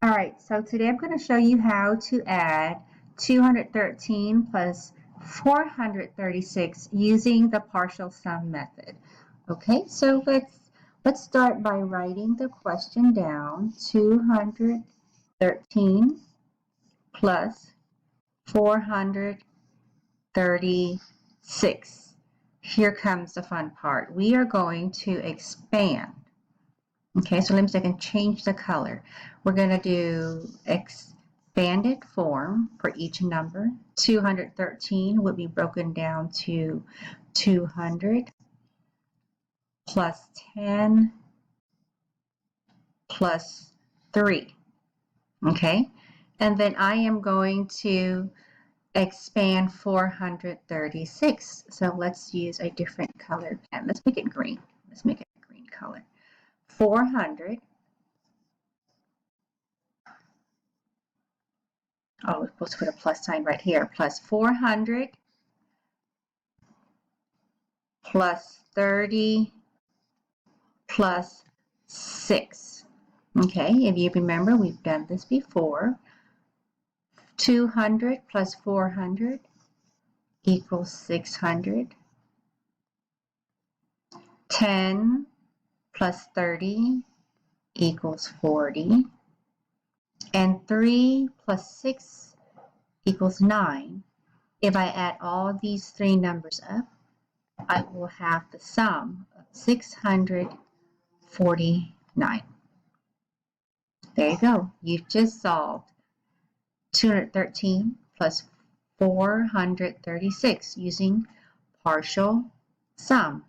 All right, so today I'm going to show you how to add 213 plus 436 using the partial sum method. Okay, so let's start by writing the question down. 213 plus 436. Here comes the fun part. We are going to expand. Okay, so let me see if I can change the color. We're going to do expanded form for each number. 213 would be broken down to 200 plus 10 plus 3. Okay, and then I am going to expand 436. So let's use a different color pen. Let's make it green. Let's make it a green color. 400. Oh, we're supposed to put a plus sign right here. Plus 400 plus 30 plus 6. Okay, if you remember, we've done this before. 200 plus 400 equals 600. 10 plus 30 equals 40. And 3 plus 6 equals 9. If I add all these three numbers up, I will have the sum of 649. There you go. You've just solved 213 plus 436 using partial sum.